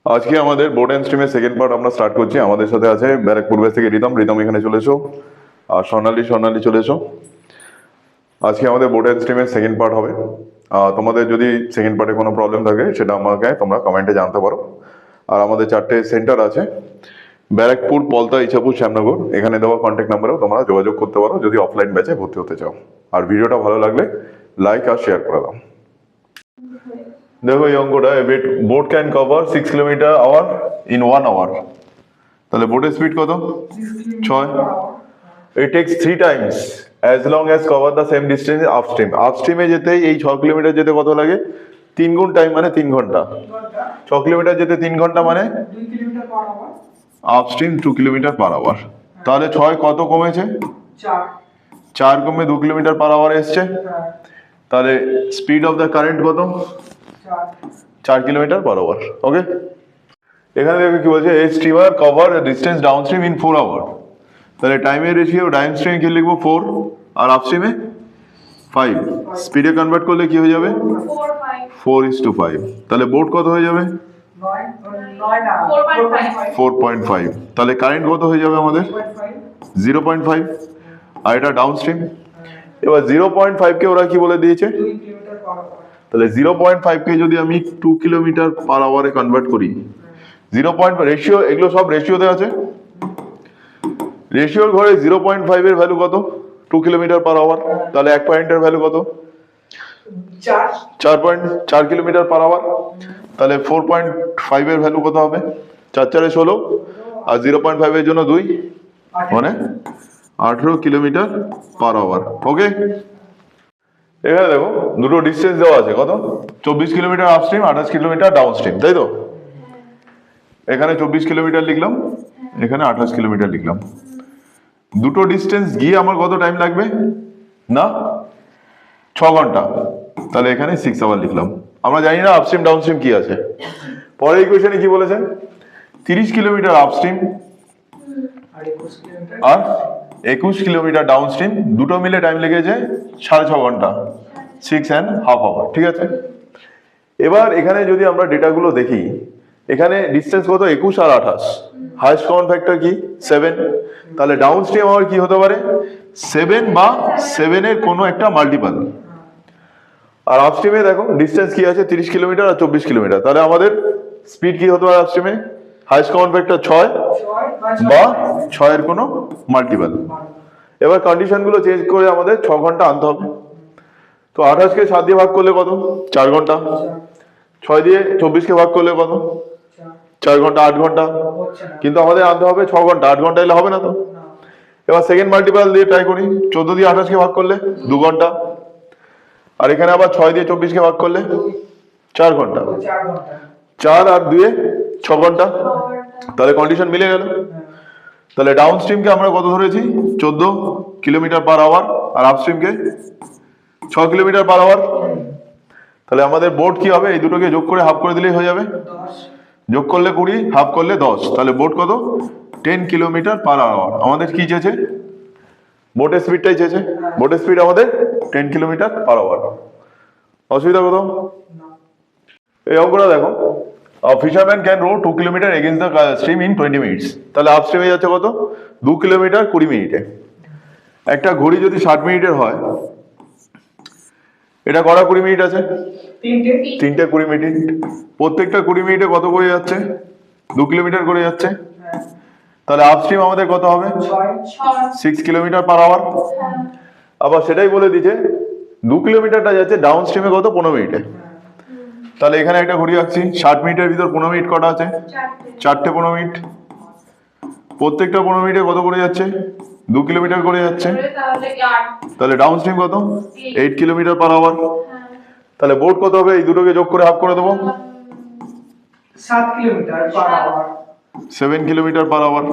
আজকে আমাদের boat and স্ট্রিমের second part আমরা স্টার্ট করছি। আমাদের সাথে আছে ব্যারাকপুর বেস থেকে রিতম এখানে চলে এসো, আর স্বর্ণালী চলে এসো। আজকে আমাদের বোট অ্যান্ড স্ট্রিমের সেকেন্ড পার্ট হবে। তোমাদের যদি সেকেন্ড পার্টে কোনো প্রবলেম থাকে সেটা আমাকে তোমরা কমেন্টে জানতে পারো। আর আমাদের 4টে সেন্টার আছে, ব্যারাকপুর, পলতা, ইছাপুর, শ্যামনগর। এখানে দেওয়া কন্ট্যাক্ট নাম্বারেও তোমরা যোগাযোগ করতে পারো যদি অফলাইন ব্যাচে ভর্তি হতে চাও। আর ভিডিওটা ভালো লাগলে লাইক আর শেয়ার করে দাও। দেখো এই অঙ্কটা, boat can cover 6 kilometre hour in 1 hour. তাহলে বোটের স্পিড কত? 6। It takes 3 times as long as cover the same distance upstream. আপস্ট্রিমে যেতে এই 6 কিলোমিটার যেতে কত লাগে? 3 গুণ টাইম, মানে 3 ঘন্টা। 6 কিলোমিটার যেতে 3 ঘন্টা মানে 2 kilometre per hour. Upstream 2 kilometre per hour. তাহলে 6 কত কমেছে? 4 কমে 2 কিলোমিটার পার আওয়ার এসছে। তাহলে স্পিড অফ দ্য কারেন্ট কত? 4 কিলোমিটার পার আওয়ার। ওকে, এখানে দেখো কি বলছে, a steamer cover distance downstream in 4 hour. তাহলে টাইমের রেশিও ডাউনস্ট্রিমে কি লিখবো? 4, আর আপস্ট্রিমে 5। স্পিডে কনভার্ট করলে কি হয়ে যাবে? 4:5। তাহলে বোট কত হয়ে যাবে? 4.5। তাহলে কারেন্ট কত হয়ে যাবে আমাদের? 0.5। আর এটা ডাউনস্ট্রিম। এবার 0.5 কে ওরা কি বলে দিয়েছে? 2 কিলোমিটার পার আওয়ার। তাহলে 0.5 কে যদি আমি 2 কিলোমিটার পার আওয়ারে কনভার্ট করি, 0. রেশিও, এগুলো সব রেশিওতে আছে। রেশিওর ঘরে 0.5 এর ভ্যালু কত? 2 কিলোমিটার পার আওয়ার। তাহলে 1 পয়েন্টের ভ্যালু কত? 4 কিলোমিটার পার আওয়ার। তাহলে 4.5 এর ভ্যালু কত হবে? 4 4 16, আর 0.5 এর জন্য 2, মানে 18 কিলোমিটার পার আওয়ার। ওকে, এখানে দেখো দুটো ডিস্টেন্স দেওয়া আছে, কত? 24 কিলোমিটার আপস্ট্রিম, 28 কিলোমিটার ডাউনস্ট্রিম, তাই তো? এখানে 24 কিলোমিটার লিখলাম, এখানে 28 কিলোমিটার লিখলাম। দুটো ডিস্টেন্স গিয়ে আমার কত টাইম লাগবে? না, 6 ঘন্টা। তাহলে এখানে 6 আওয়ার লিখলাম। আমরা জানি না আপস্ট্রিম ডাউনস্ট্রিম কি আছে। পরের ইকুয়েশনে কি বলেছেন? 30 কিলোমিটার আপস্ট্রিম আর 21 কিলোমিটার ডাউনস্ট্রিম, দুটো মিলে টাইম লেগেছে 6.5 ঘন্টা, 6.5 আওয়ার। ঠিক আছে, এবার এখানে যদি আমরা ডেটাগুলো দেখি, এখানে ডিস্টেন্স কত? 21 আর 28। হাইয়েস্ট কমন ফ্যাক্টর কি? 7। তাহলে ডাউনস্ট্রিম আবার কি হতে পারে? 7 বা 7 এর কোনো একটা মাল্টিপল। আর আপস্ট্রিমে দেখো ডিস্টেন্স কি আছে? 30 কিলোমিটার আর 24 কিলোমিটার। তাহলে আমাদের স্পিড কি হতে পারে আপস্ট্রিমে? হাইয়েস্ট কমন ফ্যাক্টর 6 বা 6 এর কোনো মাল্টিপল। এবার কন্ডিশনগুলো চেঞ্জ করে আমাদের 6 ঘন্টা আনতে হবে। তো 28 কে 7 দিয়ে ভাগ করলে কত? 4 ঘন্টা। 6 দিয়ে 24 কে ভাগ করলে কত? 4 ঘন্টা, 8 ঘন্টা। কিন্তু আমাদের আনতে হবে 6 ঘন্টা, 8 ঘন্টা এলে হবে না তো। এবার সেকেন্ড মাল্টিপল দিয়ে ট্রাই করি। 14 দিয়ে 28 কে ভাগ করলে 2 ঘন্টা। আর এখানে আবার 6 দিয়ে 24 কে ভাগ করলে 4 ঘন্টা। 4 আর 2 6 ঘন্টা। তাহলে কন্ডিশন মিলে গেল। তাহলে ডাউনস্ট্রিমকে আমরা কত ধরেছি? 14 কিলোমিটার পার আওয়ার, আর আপস্ট্রিমকে 6 কিলোমিটার পার আওয়ার। তাহলে আমাদের বোট কি হবে? এই দুটোকে যোগ করে হাফ করে দিলেই হয়ে যাবে। যোগ করলে 20, হাফ করলে 10। তাহলে বোট কত? 10 কিলোমিটার পার আওয়ার। আমাদের কি চেয়েছে? বোটের স্পিডটাই চেয়েছে। বোটের স্পিড আমাদের 10 কিলোমিটার পার আওয়ার। অসুবিধা কোথাও? এই অঙ্কটা দেখো, fisherman can row 2 kilometre against the stream in 20 minutes. তাহলে আপস্ট্রিমে যাচ্ছে কত? 2 কিলোমিটার 20 মিনিটে। একটা ঘড়ি যদি 60 মিনিটের হয়, এটা কটা 20 মিনিট আছে? তিনটে 20 মিনিট। প্রত্যেকটা 20 মিনিটে কত করে যাচ্ছে? 2 কিলোমিটার করে যাচ্ছে। তাহলে আপস্ট্রিম আমাদের কত হবে? 6 কিলোমিটার পার আওয়ার। আবার সেটাই বলে দিচ্ছে 2 কিলোমিটারটা যাচ্ছে ডাউনস্ট্রিমে কত? 15 মিনিটে। তাহলে এখানে একটা ঘড়ি আঁকছি, 60 মিনিটের ভিতর 15 মিনিট কটা আছে? 4টে 15 মিনিট। প্রত্যেকটা 15 মিনিটে কত করে যাচ্ছে? 2 কিলোমিটার করে যাচ্ছে। তাহলে ডাউনস্ট্রিম কত? 8 কিলোমিটার পার আওয়ার। তাহলে বোট কত হবে? এই দুটোকে যোগ করে হাফ করে দেবো। 7 kilometre per hour. 7 kilometre per hour.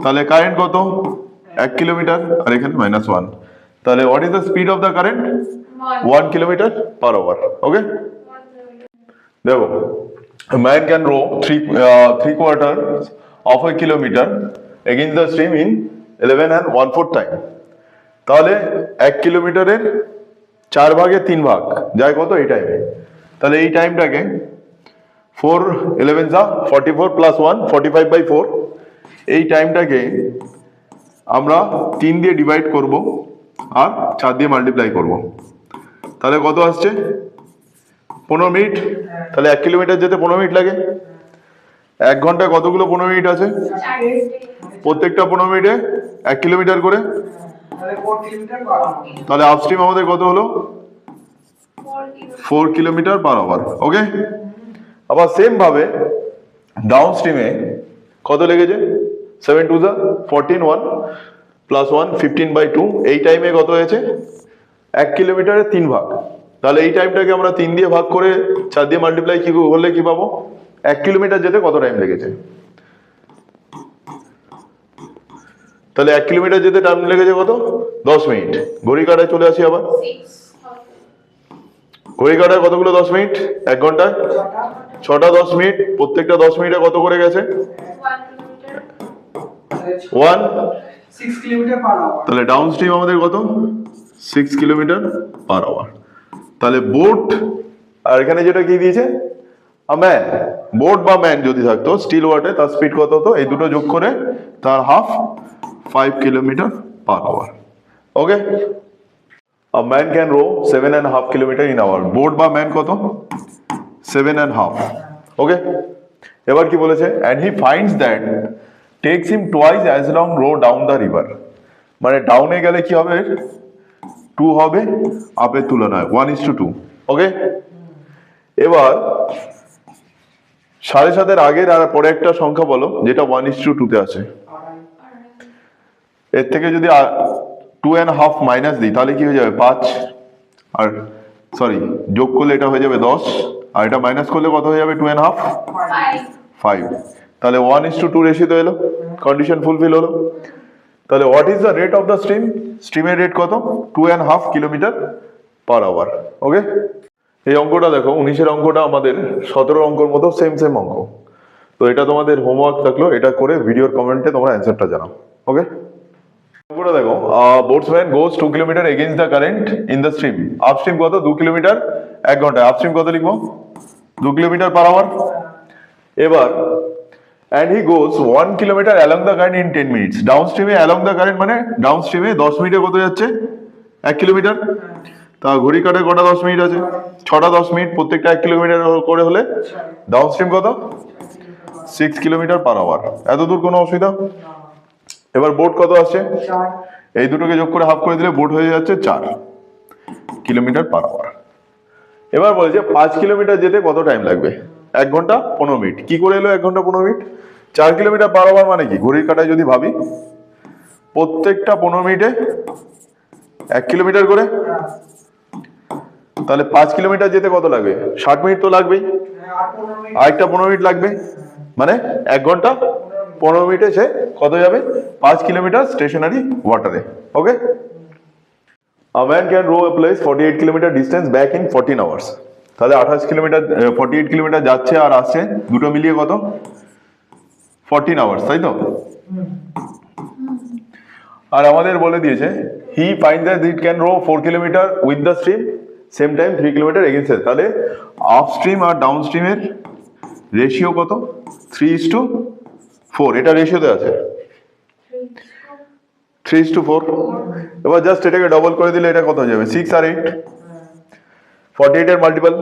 তাহলে কারেন্ট কত? 1 কিলোমিটার, আর এখানে -1। তাহলে what is the speed of the current? 1 kilometre per hour. Okay, দেখো, man can row 3/4 of a kilometer against the stream in 11 and 1/4 time. তাহলে 1 কিলোমিটারের 4 ভাগের 3 ভাগ যায় কত? এই টাইমে। তাহলে এই টাইমটাকে 4 11 যা 44 প্লাস 1 45/4। এই টাইমটাকে আমরা 3 দিয়ে ডিভাইড করব আর 4 দিয়ে মাল্টিপ্লাই করব, তাহলে কত আসছে? 15 মিনিট। তাহলে 1 কিলোমিটার যেতে 15 মিনিট লাগে। 1 ঘন্টায় কতগুলো 15 মিনিট আছে? প্রত্যেকটা 15 মিনিটে 1 কিলোমিটার করে। তাহলে 4 কিলোমিটার পার আওয়ার। তাহলে আপস্ট্রিম আমাদের কত হলো? 4 কিলোমিটার পার আওয়ার। ওকে, আবার সেম ভাবে ডাউনস্ট্রিমে কত লেগেছে? 7 2 14 1 প্লাস 1 15/2। এই টাইমে কত হয়েছে? 1 কিলোমিটারে 3 ভাগ। তাহলে এই টাইমটাকে আমরা 3 দিয়ে ভাগ করে 4 দিয়ে মাল্টিপ্লাই কি করলে কি পাবো? 1 কিলোমিটার যেতে কত টাইম লেগেছে? তাহলে 1 কিলোমিটার যেতে টাইম লেগেছে কত? 10 মিনিট। ঘড়ি কাটায় চলে আসি আবার। ঘড়ি কাটায় কতগুলো 10 মিনিট? 1 ঘন্টায় 6টা 10 মিনিট। প্রত্যেকটা 10 মিনিটে কত করে গেছে? 1। 6 কিলোমিটার পার আওয়ার। তাহলে ডাউনস্ট্রিম আমাদের কত? 6 কিলোমিটার পার আওয়ার। তাহলে বোট আর এখানে যেটা কি দিয়েছে? ম্যান। বোট বা ম্যান যদি থাকতো স্টিল ওয়াটে, তার স্পিড কত হতো? এই দুটো যোগ করে তার half 5 kilometre per hour. Okay, a man can row 7.5 kilometre in hour. Boat বা ম্যান কত? 7.5। ওকে, এবার কি বলেছে? and he finds that takes him twice as long row down the river। মানে ডাউনে গেলে কি হবে? 2 হবে আপের তুলনায় 1:2। ওকে, এবার 7.5-এর আগের আর পরে একটা সংখ্যা বলো যেটা 1:2 তে আছে। এর থেকে যদি 2.5 মাইনাস দিই তাহলে কি হয়ে যাবে? 5। আর সরি, যোগ করলে এটা হয়ে যাবে 10, আর এটা মাইনাস করলে কত হয়ে যাবে? 2.5 5। তাহলে 1:2 রেশিও এলো, কন্ডিশন ফুলফিল হলো। তাহলে what is the rate of the stream? স্ট্রিমের রেট কত? 2.5 কিলোমিটার পার আওয়ার। ওকে, এই অঙ্কটা দেখো, 19-এর অঙ্কটা আমাদের 17 অঙ্কর মতো সেম অঙ্ক। তো এটা তোমাদের হোমওয়ার্ক থাকলো, এটা করে ভিডিওর কমেন্টে তোমরা অ্যান্সারটা জানাও। ওকে, অঙ্কটা দেখো, বোটসম্যান গোজ 2 kilometre against the current in the stream. Upstream কত? 2 কিলোমিটার 1 ঘন্টায়। আপস্ট্রিম কত লিখবো? 2 কিলোমিটার পার আওয়ার। এবার and he goes 1 kilometre along the current in 10 minutes। ডাউনস্ট্রিমে along the current মানে ডাউনস্ট্রিমে 10 মিনিটে কত যাচ্ছে? 1 কিলোমিটার। তা ঘড়ি কাটায় কটা 10 মিনিট আছে? 6টা 10 মিনিট। প্রত্যেকটা 1 কিলোমিটার করে হলে ডাউনস্ট্রিম কত? 6 কিলোমিটার পার আওয়ার। এত দূর কোনো অসুবিধা? এবার বোট কত আসছে? 4। এই দুটোকে যোগ করে হাফ করে দিলে বোট হয়ে যাচ্ছে 4 কিলোমিটার পার আওয়ার। এবার বলছে 5 কিলোমিটার যেতে কত টাইম লাগবে? 1 ঘন্টা 15 মিনিট। কি করে এলো 1 ঘন্টা 15 মিনিট? 4 কিলোমিটার পার আওয়ার মানে কি? ঘড়ির কাঁটায় যদি ভাবি প্রত্যেকটা 15 মিনিটে 1 কিলোমিটার করে, তাহলে 5 কিলোমিটার যেতে কত লাগবে? 60 মিনিট তো লাগবেই, আর 15 মিনিট। আর একটা 15 মিনিট লাগবে, মানে 1 ঘন্টা 15 মিনিটে সে কত যাবে? 5 কিলোমিটার স্টেশনারি ওয়াটারে। Okay, a man can row a place 48 kilometre distance back in 14 hours. তাহলে 28 কিলোমিটার 48 কিলোমিটার যাচ্ছে আর আসছে, দুটো মিলিয়ে কত? 14 আওয়ার্স, তাই তো? আর আমাদের বলে দিয়েছে he find that it can row 4 kilometre with the stream, same time 3 kilometre against. তাহলে আপস্ট্রিম আর ডাউনস্ট্রিমের রেশিও কত? 3:4। এটা রেশিওতে আছে 3:4। এবার জাস্ট এটাকে ডবল করে দিলে এটা কত হয়ে যাবে? 6 আর 8, 48 এর মাল্টিপল।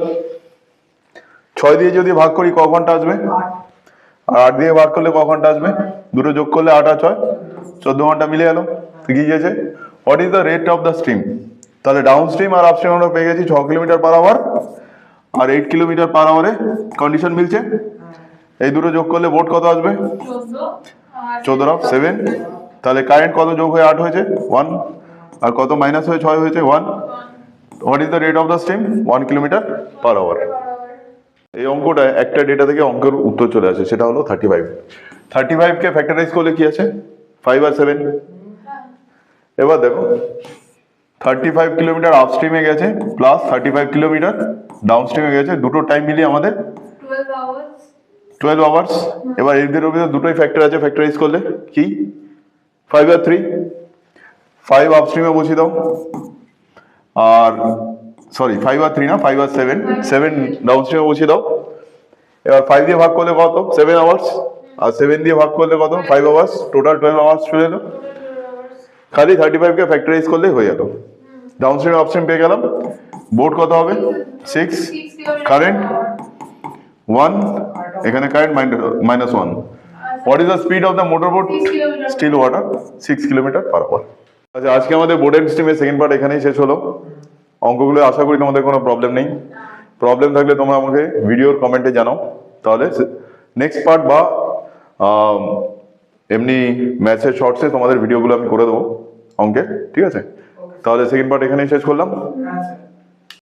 6 দিয়ে যদি ভাগ করি ক ঘন্টা আসবে? 8। আর 8 দিয়ে ভাগ করলে ক ঘন্টা আসবে? দুটো যোগ করলে 8 আর 6 14 ঘন্টা মিলে গেল। কি গিয়েছে? What is the rate of the stream? তাহলে ডাউন স্ট্রিম আর আপস্ট্রিম আমরা পেয়ে গেছি 6 কিলোমিটার পার আওয়ার আর 8 কিলোমিটার পার আওয়ারে কন্ডিশন মিলছে। এই দুটো যোগ করলে বোট কত আসবে? 14 7। তাহলে কারেন্ট কত যোগ হয়ে 8 হয়েছে? 1। আর কত মাইনাস হয়ে 6 হয়েছে? 1। What is the rate of the stream? 1 kilometre per hour. এই অঙ্কটা একটা ডেটা থেকে অঙ্কের উত্তর চলে আসে, সেটা হলো 35। 35 কে ফ্যাক্টরাইজ করলে কি আছে? 5 আর 7। এবার দেখো 35 কিলোমিটার আপস্ট্রিমে গেছে প্লাস 35 কিলোমিটার ডাউনস্ট্রিমে গেছে, দুটো টাইম মিলিয়ে আমাদের 12 আওয়ার্স। এবার এদের ভিতরে দুটোই ফ্যাক্টর আছে, ফ্যাক্টরাইজ করলে কি? 5 আর 3। 5 আপস্ট্রিমে বসিয়ে দাও, আর সরি 5 আর 3 না, 5 আর 7 ডাউনস্ট্রিমে বসিয়ে দাও। এবার 5 দিয়ে ভাগ করলে কত 7 আওয়ার্স, আর 7 দিয়ে ভাগ করলে কত 5 আওয়ার্স, টোটাল 12 আওয়ার্স চলে এলো। খালি 35 কে ফ্যাক্টরাইজ করলেই হয়ে গেল। ডাউনস্ট্রিম আপস্ট্রিম পেয়ে গেলাম। বোর্ড কত হবে 6, কারেন্ট 1, এখানে current -1। What is the speed of the motor boat still water 6 kilometre per hour. আচ্ছা, আজকে আমাদের বোর্ড এন্ড স্ট্রিমের সেকেন্ড পার্ট এখানেই শেষ হলো। অঙ্কগুলো আশা করি তোমাদের কোনো প্রবলেম নেই। প্রবলেম থাকলে তোমরা আমাকে ভিডিওর কমেন্টে জানাও, তাহলে নেক্সট পার্ট বা এমনি ম্যাথের শর্টসে তোমাদের ভিডিওগুলো আমি করে দেবো অঙ্কে, ঠিক আছে? তাহলে সেকেন্ড পার্ট এখানেই শেষ করলাম। হ্যাঁ স্যার।